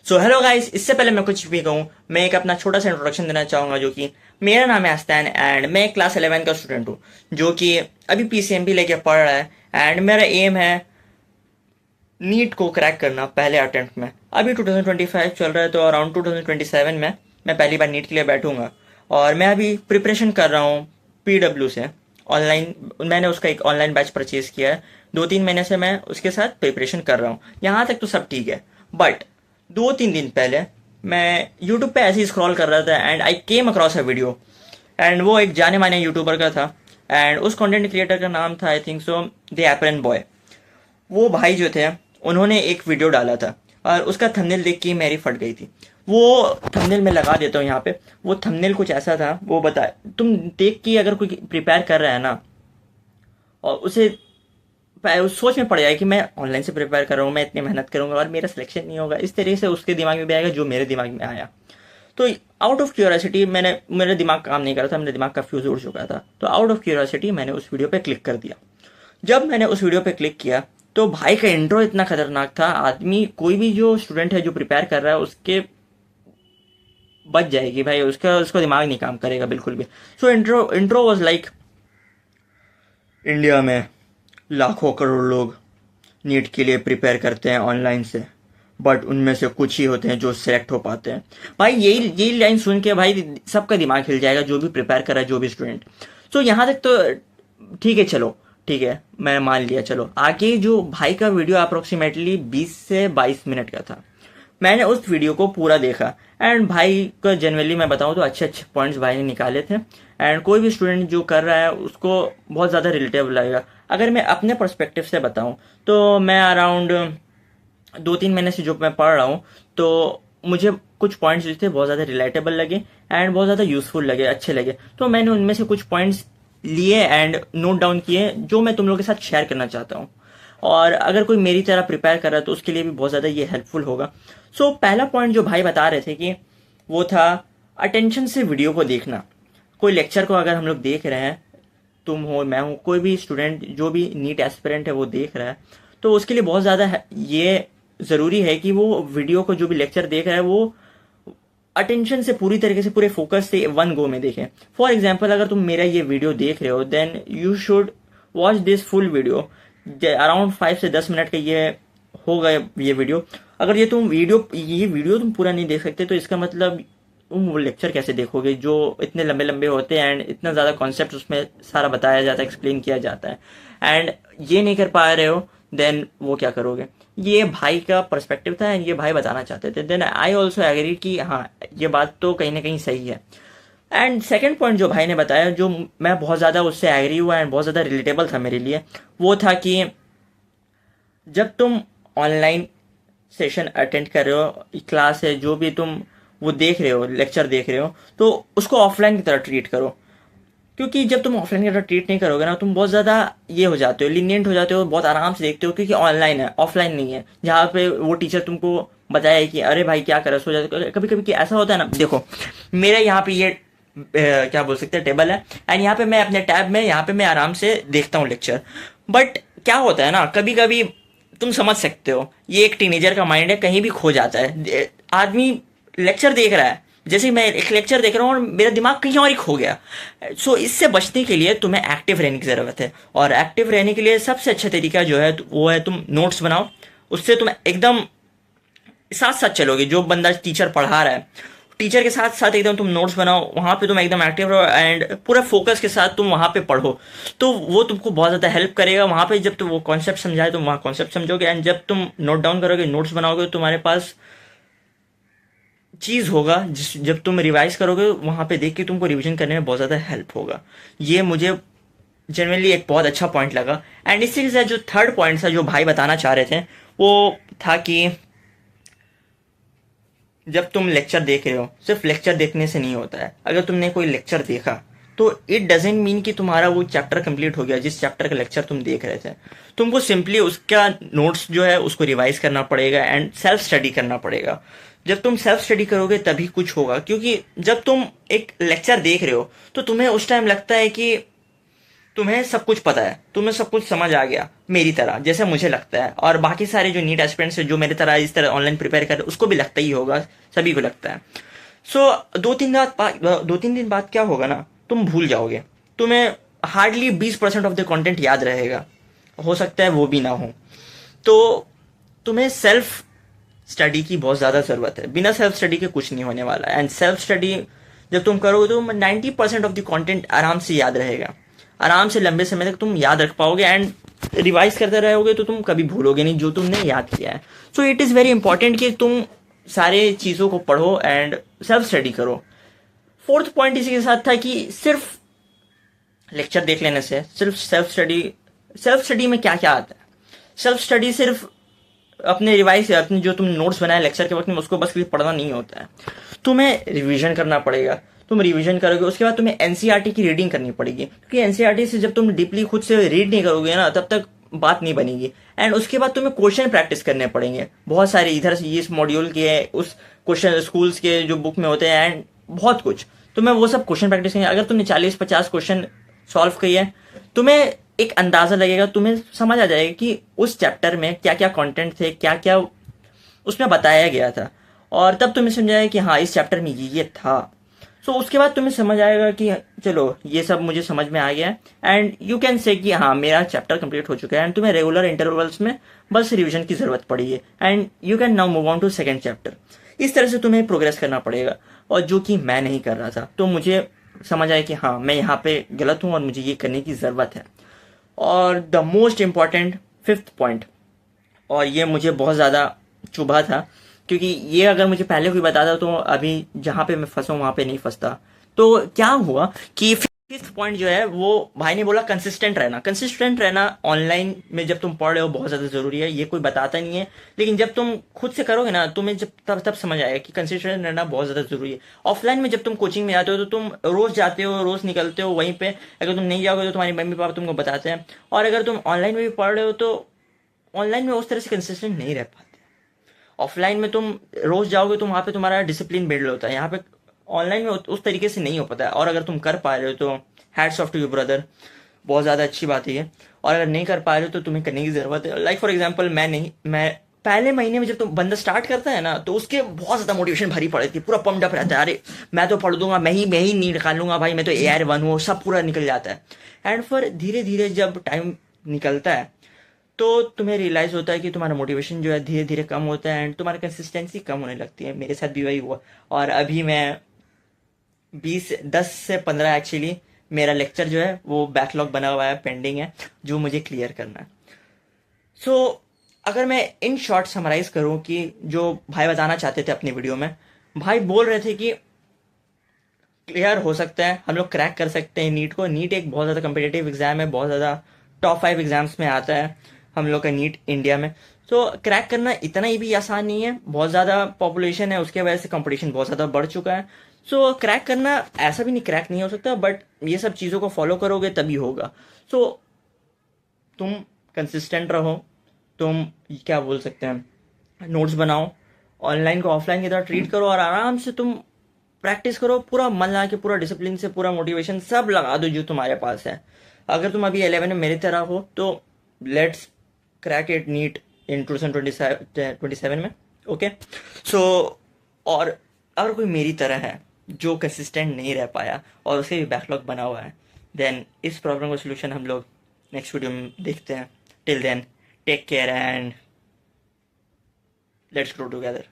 So hello guys, इससे पहले मैं कुछ भी कहूँ, मैं एक अपना छोटा सा इंट्रोडक्शन देना चाहूँगा। जो कि मेरा नाम है आस्तान एंड मैं क्लास 11 का स्टूडेंट हूँ, जो कि अभी पीसीएमबी लेके पढ़ रहा है। एंड मेरा एम है नीट को क्रैक करना पहले अटेम्प्ट में। अभी 2025 चल रहा है, तो अराउंड 2027 में मैं पहली बार नीट के लिए बैठूंगा। और मैं अभी प्रिपरेशन कर रहा हूँ पीडब्ल्यू से ऑनलाइन। मैंने उसका एक ऑनलाइन बैच परचेज किया है। 2-3 महीने से मैं उसके साथ प्रिपरेशन कर रहा हूँ। यहाँ तक तो सब ठीक है, बट 2-3 दिन पहले मैं यूट्यूब पे ऐसे ही स्क्रॉल कर रहा था and I came across a video. And वो एक जाने माने यूट्यूबर का था एंड उस कंटेंट क्रिएटर का नाम था, I think so, the apron boy. वो भाई जो थे, उन्होंने एक वीडियो डाला था और उसका थंबनेल देख के मेरी फट गई थी। वो थंबनेल मैं लगा देता हूँ यहाँ पे। वो थंबनेल कुछ ऐसा था, वो बताए तुम देख के अगर कोई प्रिपेयर कर रहा है ना, और उसे उस सोच में पड़ जाए कि मैं ऑनलाइन से प्रिपेयर कर रहा हूँ, मैं इतनी मेहनत करूंगा और मेरा सिलेक्शन नहीं होगा, इस तरीके से उसके दिमाग में भी आएगा जो मेरे दिमाग में आया। तो आउट ऑफ क्यूरियोसिटी मेरा दिमाग काम नहीं कर रहा था, मेरे दिमाग का फ्यूज उड़ चुका था। तो आउट ऑफ क्यूरियोसिटी मैंने उस वीडियो पे क्लिक कर दिया। जब मैंने उस वीडियो पे क्लिक किया तो भाई का इंट्रो इतना खतरनाक था। आदमी, कोई भी जो स्टूडेंट है जो प्रिपेयर कर रहा है, उसके बच जाएगी भाई, उसका दिमाग नहीं काम करेगा बिल्कुल भी। सो इंट्रो वाज लाइक, इंडिया में लाखों करोड़ लोग नीट के लिए प्रिपेयर करते हैं ऑनलाइन से, बट उनमें से कुछ ही होते हैं जो सिलेक्ट हो पाते हैं। भाई यही लाइन सुन के भाई सबका दिमाग हिल जाएगा, जो भी प्रिपेयर कर रहा है, जो भी स्टूडेंट। सो यहाँ तक तो ठीक है, चलो ठीक है, मैं मान लिया। चलो आगे जो भाई का वीडियो अप्रोक्सीमेटली 20 से 22 मिनट का था। मैंने उस वीडियो को पूरा देखा एंड भाई का जनरली मैं बताऊं तो अच्छे अच्छे पॉइंट्स भाई ने निकाले थे। एंड कोई भी स्टूडेंट जो कर रहा है उसको बहुत ज़्यादा रिलेटेबल लगेगा। अगर मैं अपने पर्सपेक्टिव से बताऊं तो मैं अराउंड 2-3 महीने से जो मैं पढ़ रहा हूँ, तो मुझे कुछ पॉइंट्स जो थे बहुत ज़्यादा रिलेटेबल लगे एंड बहुत ज़्यादा यूजफुल लगे, अच्छे लगे। तो मैंने उनमें से कुछ पॉइंट्स लिए एंड नोट डाउन किए, जो मैं तुम लोगों के साथ शेयर करना चाहता हूँ। और अगर कोई मेरी तरह प्रिपेयर कर रहा है तो उसके लिए भी बहुत ज़्यादा ये हेल्पफुल होगा। सो पहला पॉइंट जो भाई बता रहे थे कि वो था अटेंशन से वीडियो को देखना। कोई लेक्चर को अगर हम लोग देख रहे हैं, तुम हो, मैं हूँ, कोई भी स्टूडेंट जो भी नीट एस्पिरेंट है वो देख रहा है, तो उसके लिए बहुत ज़्यादा ये ज़रूरी है कि वो वीडियो को, जो भी लेक्चर देख रहा है, वो अटेंशन से, पूरी तरीके से, पूरे फोकस से वन गो में देखें। फॉर एग्जाम्पल, अगर तुम मेरा ये वीडियो देख रहे हो, then you should watch this full video. Around 5 से 10 मिनट का ये होगा ये वीडियो। अगर ये वीडियो तुम पूरा नहीं देख सकते, तो इसका मतलब तुम वो लेक्चर कैसे देखोगे जो इतने लंबे लंबे होते हैं एंड इतना ज़्यादा कॉन्सेप्ट उसमें सारा बताया जाता है, एक्सप्लेन किया जाता है, एंड ये नहीं कर पा रहे हो, देन वो क्या करोगे। ये भाई का पर्सपेक्टिव था एंड ये भाई बताना चाहते थे। देन आई ऑल्सो एग्री कि हाँ, ये बात तो कहीं ना कहीं सही है। एंड सेकेंड पॉइंट जो भाई ने बताया, जो मैं बहुत ज़्यादा उससे एग्री हुआ एंड बहुत ज़्यादा रिलेटेबल था मेरे लिए, वो था कि जब तुम ऑनलाइन सेशन अटेंड कर रहे हो, क्लास है जो भी तुम वो देख रहे हो, लेक्चर देख रहे हो, तो उसको ऑफलाइन की तरह ट्रीट करो। क्योंकि जब तुम ऑफलाइन की तरह ट्रीट नहीं करोगे ना, तुम बहुत ज़्यादा ये हो जाते हो, लीनियंट हो जाते हो, बहुत आराम से देखते हो, क्योंकि ऑनलाइन है, ऑफलाइन नहीं है, जहाँ पे वो टीचर तुमको बताया कि अरे भाई क्या कर रहे हो, सो जाते। कभी कभी ऐसा होता है ना, देखो मेरे यहाँ पे ये क्या बोल सकते हैं, टेबल है एंड यहाँ पे मैं अपने टैब में, यहाँ पे मैं आराम से देखता हूँ लेक्चर। बट क्या होता है ना, कभी कभी तुम समझ सकते हो, ये एक टीनेजर का माइंड है, कहीं भी खो जाता है। आदमी लेक्चर देख रहा है, जैसे ही मैं एक लेक्चर देख रहा हूँ और मेरा दिमाग कहीं और ही खो गया। सो इससे बचने के लिए तुम्हें एक्टिव रहने की ज़रूरत है। और एक्टिव रहने के लिए सबसे अच्छा तरीका जो है वो है तुम नोट्स बनाओ। उससे तुम एकदम साथ साथ चलोगे। जो बंदा टीचर पढ़ा रहा है, टीचर के साथ साथ एकदम तुम नोट्स बनाओ, वहाँ पे तुम एकदम एक्टिव रहो एंड पूरा फोकस के साथ तुम वहाँ पे पढ़ो, तो वो तुमको बहुत ज़्यादा हेल्प करेगा। वहाँ पे जब तुम वो कॉन्सेप्ट समझाए, तुम वहाँ कॉन्सेप्ट समझोगे एंड जब तुम नोट डाउन करोगे, नोट्स बनाओगे, तो तुम्हारे पास चीज़ होगा जिस जब तुम रिवाइज करोगे, वहाँ पे देख के तुमको रिवीजन करने में बहुत ज़्यादा हेल्प होगा। ये मुझे जनरली एक बहुत अच्छा पॉइंट लगा। एंड इसी के साथ जो थर्ड पॉइंट था जो भाई बताना चाह रहे थे, वो था कि जब तुम लेक्चर देख रहे हो, सिर्फ लेक्चर देखने से नहीं होता है। अगर तुमने कोई लेक्चर देखा तो इट डजेंट मीन कि तुम्हारा वो चैप्टर कंप्लीट हो गया। जिस चैप्टर का लेक्चर तुम देख रहे थे, तुमको सिंपली उसका नोट्स जो है उसको रिवाइज करना पड़ेगा एंड सेल्फ स्टडी करना पड़ेगा। जब तुम सेल्फ स्टडी करोगे तभी कुछ होगा, क्योंकि जब तुम एक लेक्चर देख रहे हो तो तुम्हें उस टाइम लगता है कि तुम्हें सब कुछ पता है, तुम्हें सब कुछ समझ आ गया मेरी तरह, जैसे मुझे लगता है, और बाकी सारे जो नीट एस्पिरेंट्स जो मेरी तरह इस तरह ऑनलाइन प्रिपेयर कर रहे हैं, उसको भी लगता ही होगा, सभी को लगता है। सो 2-3 दिन बाद क्या होगा ना, तुम भूल जाओगे, तुम्हें हार्डली 20% ऑफ द कंटेंट याद रहेगा, हो सकता है वो भी ना हो। तो तुम्हें सेल्फ स्टडी की बहुत ज़्यादा ज़रूरत है, बिना सेल्फ स्टडी के कुछ नहीं होने वाला। एंड सेल्फ स्टडी जब तुम करोगे तो 90% ऑफ द कंटेंट आराम से याद रहेगा, आराम से लंबे समय तक तुम याद रख पाओगे। एंड रिवाइज करते रहोगे तो तुम कभी भूलोगे नहीं जो तुमने याद किया है। So it is very important कि तुम सारे चीज़ों को पढ़ो एंड सेल्फ स्टडी करो। फोर्थ पॉइंट इसी के साथ था कि सिर्फ लेक्चर देख लेने से, सिर्फ सेल्फ स्टडी में क्या क्या आता है। सेल्फ स्टडी सिर्फ अपने रिवाइज, अपने जो तुम नोट्स बनाए लेक्चर के वक्त में, उसको बस पढ़ना नहीं होता है, तुम्हें रिवीजन करना पड़ेगा। तुम रिवीजन करोगे, उसके बाद तुम्हें एनसीईआरटी की रीडिंग करनी पड़ेगी, क्योंकि एनसीईआरटी से जब तुम डीपली खुद से रीड नहीं करोगे ना, तब तक बात नहीं बनेगी। एंड उसके बाद तुम्हें क्वेश्चन प्रैक्टिस करने पड़ेंगे बहुत सारे, इधर से इस मॉड्यूल के, उस क्वेश्चन स्कूल्स के जो बुक में होते हैं, एंड बहुत कुछ तुम्हें वो सब क्वेश्चन प्रैक्टिस करेंगे। अगर तुमने 40-50 क्वेश्चन सॉल्व किए, तुम्हें एक अंदाजा लगेगा, तुम्हें समझ आ जाएगा कि उस चैप्टर में क्या क्या कंटेंट थे, क्या क्या उसमें बताया गया था, और तब तुम्हें समझ आएगा कि हाँ इस चैप्टर में ये था। सो उसके बाद तुम्हें समझ आएगा कि चलो ये सब मुझे समझ में आ गया है, एंड यू कैन से कि हाँ मेरा चैप्टर कंप्लीट हो चुका है। एंड तुम्हें रेगुलर इंटरवल्स में बस रिवीजन की जरूरत पड़ी है, and you can now move on to second chapter. इस तरह से तुम्हें प्रोग्रेस करना पड़ेगा, और जो कि मैं नहीं कर रहा था। तो मुझे समझ आया कि हाँ मैं यहाँ पे गलत हूँ और मुझे ये करने की ज़रूरत है। और the most important fifth point, और ये मुझे बहुत ज़्यादा चुभा था, क्योंकि ये अगर मुझे पहले कोई बताता तो अभी जहाँ पे मैं फंसा हूँ वहाँ पे नहीं फंसता। तो क्या हुआ कि फिफ्थ पॉइंट जो है, वो भाई ने बोला कंसिस्टेंट रहना। कंसिस्टेंट रहना ऑनलाइन में जब तुम पढ़ रहे हो बहुत ज़्यादा ज़रूरी है, ये कोई बताता नहीं है, लेकिन जब तुम खुद से करोगे ना, तुम्हें जब तब समझ आएगा कि कंसिस्टेंट रहना बहुत ज़्यादा ज़रूरी है। ऑफलाइन में जब तुम कोचिंग में जाते हो तो तुम रोज़ जाते हो, रोज़ निकलते हो वहीं पे, अगर तुम नहीं जाओगे तो तुम्हारी मम्मी पापा तुमको बताते हैं। और अगर तुम ऑनलाइन में भी पढ़ रहे हो तो ऑनलाइन में उस तरह से कंसिस्टेंट नहीं रह पाते। ऑफलाइन में तुम रोज जाओगे तो वहाँ पे तुम्हारा डिसिप्लिन बिल्ड होता है, यहाँ पे ऑनलाइन में उस तरीके से नहीं हो पाता है। और अगर तुम कर पा रहे हो तो hats off to you brother, बहुत ज़्यादा अच्छी बात है ये। और अगर नहीं कर पा रहे हो तो तुम्हें करने की ज़रूरत है। लाइक फॉर एग्जाम्पल मैं पहले महीने में जब तुम बंदा स्टार्ट करता है ना, तो उसके बहुत ज़्यादा मोटिवेशन भरी पड़ती है, पूरा पम्प्ड अप रहता है, अरे मैं तो पढ़ दूंगा, मैं ही नीट निकाल लूंगा भाई, मैं तो AR1 हूँ, सब पूरा निकल जाता है। एंड फिर धीरे धीरे जब टाइम निकलता है तो तुम्हें रियलाइज होता है कि तुम्हारा मोटिवेशन जो है धीरे धीरे कम होता है, एंड तुम्हारी कंसिस्टेंसी कम होने लगती है। मेरे साथ भी वही हुआ, और अभी मैं 10 से 15 एक्चुअली मेरा लेक्चर जो है वो बैकलॉग बना हुआ है, पेंडिंग है, जो मुझे क्लियर करना है। सो अगर मैं इन शॉर्ट समराइज करूं कि जो भाई बताना चाहते थे अपनी वीडियो में, भाई बोल रहे थे कि क्लियर हो सकता है, हम लोग क्रैक कर सकते हैं नीट को। नीट एक बहुत ज़्यादा कम्पिटेटिव एग्जाम है, बहुत ज़्यादा टॉप 5 एग्जाम्स में आता है हम लोग का नीट इंडिया में। तो क्रैक करना इतना ही भी आसान नहीं है, बहुत ज़्यादा पॉपुलेशन है, उसके वजह से कंपटीशन बहुत ज़्यादा बढ़ चुका है। सो क्रैक करना ऐसा भी नहीं क्रैक नहीं हो सकता, बट ये सब चीज़ों को फॉलो करोगे तभी होगा। सो तुम कंसिस्टेंट रहो, तुम क्या बोल सकते हैं, नोट्स बनाओ, ऑनलाइन को ऑफलाइन की तरह ट्रीट करो, और आराम से तुम प्रैक्टिस करो, पूरा मन लगा के, पूरा डिसिप्लिन से, पूरा मोटिवेशन सब लगा दो जो तुम्हारे पास है। अगर तुम अभी 11 में मेरी तरह हो तो let's crack it NEET in 2027 में। ओके सो और अगर कोई मेरी तरह है जो कंसिस्टेंट नहीं रह पाया और उसके भी बैकलॉग बना हुआ है, देन इस प्रॉब्लम का सोल्यूशन हम लोग नेक्स्ट वीडियो में देखते हैं। Till then take care and let's grow together.